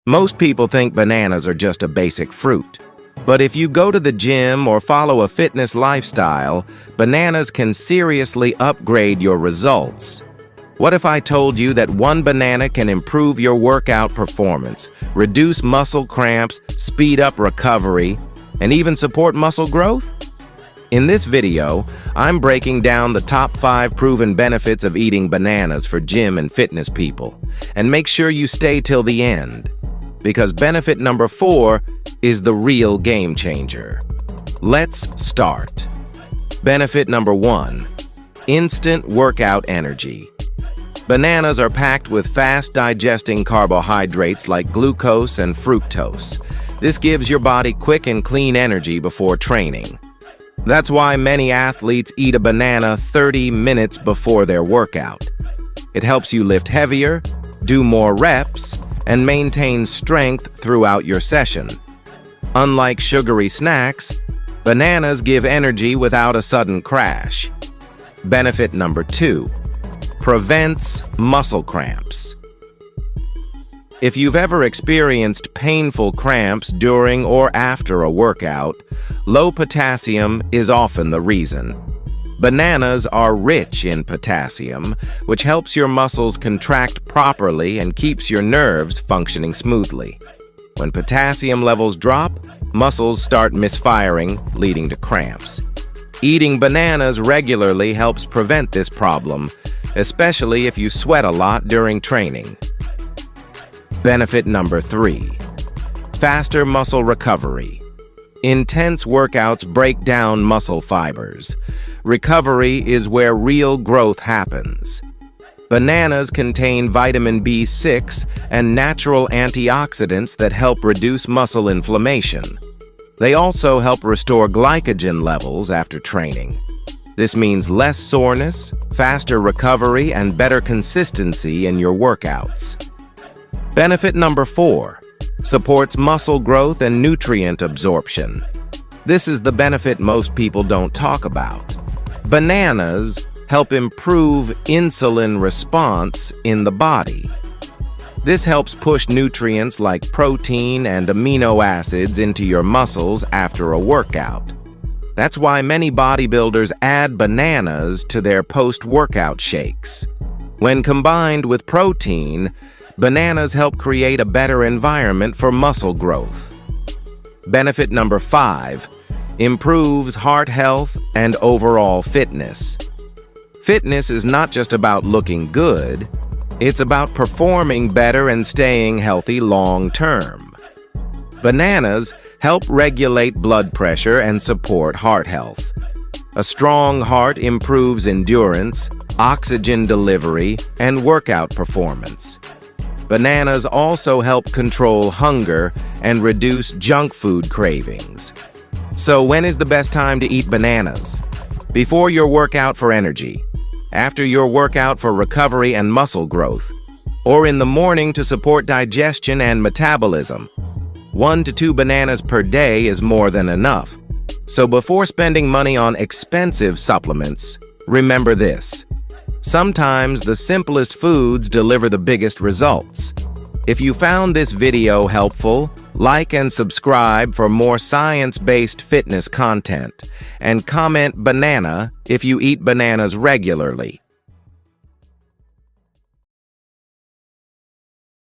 Most people think bananas are just a basic fruit. But if you go to the gym or follow a fitness lifestyle, bananas can seriously upgrade your results. What if I told you that one banana can improve your workout performance, reduce muscle cramps, speed up recovery, and even support muscle growth? In this video, I'm breaking down the top 5 proven benefits of eating bananas for gym and fitness people. And make sure you stay till the end, because benefit number 4 is the real game changer. Let's start. Benefit number 1, instant workout energy. Bananas are packed with fast-digesting carbohydrates like glucose and fructose. This gives your body quick and clean energy before training. That's why many athletes eat a banana 30 minutes before their workout. It helps you lift heavier, do more reps, and maintain strength throughout your session. Unlike sugary snacks, bananas give energy without a sudden crash. Benefit number 2, prevents muscle cramps. If you've ever experienced painful cramps during or after a workout, low potassium is often the reason. Bananas are rich in potassium, which helps your muscles contract properly and keeps your nerves functioning smoothly. When potassium levels drop, muscles start misfiring, leading to cramps. Eating bananas regularly helps prevent this problem, especially if you sweat a lot during training. Benefit number 3, faster muscle recovery. Intense workouts break down muscle fibers. Recovery is where real growth happens. Bananas contain vitamin B6 and natural antioxidants that help reduce muscle inflammation. They also help restore glycogen levels after training. This means less soreness, faster recovery, and better consistency in your workouts. Benefit number 4, supports muscle growth and nutrient absorption. This is the benefit most people don't talk about. Bananas help improve insulin response in the body. This helps push nutrients like protein and amino acids into your muscles after a workout. That's why many bodybuilders add bananas to their post-workout shakes. When combined with protein, bananas help create a better environment for muscle growth. Benefit number 5, improves heart health and overall fitness. Fitness is not just about looking good, it's about performing better and staying healthy long-term. Bananas help regulate blood pressure and support heart health. A strong heart improves endurance, oxygen delivery, and workout performance. Bananas also help control hunger and reduce junk food cravings. So when is the best time to eat bananas? Before your workout for energy, after your workout for recovery and muscle growth, or in the morning to support digestion and metabolism. 1 to 2 bananas per day is more than enough. So before spending money on expensive supplements, remember this. Sometimes the simplest foods deliver the biggest results. If you found this video helpful, like and subscribe for more science-based fitness content, and comment banana if you eat bananas regularly.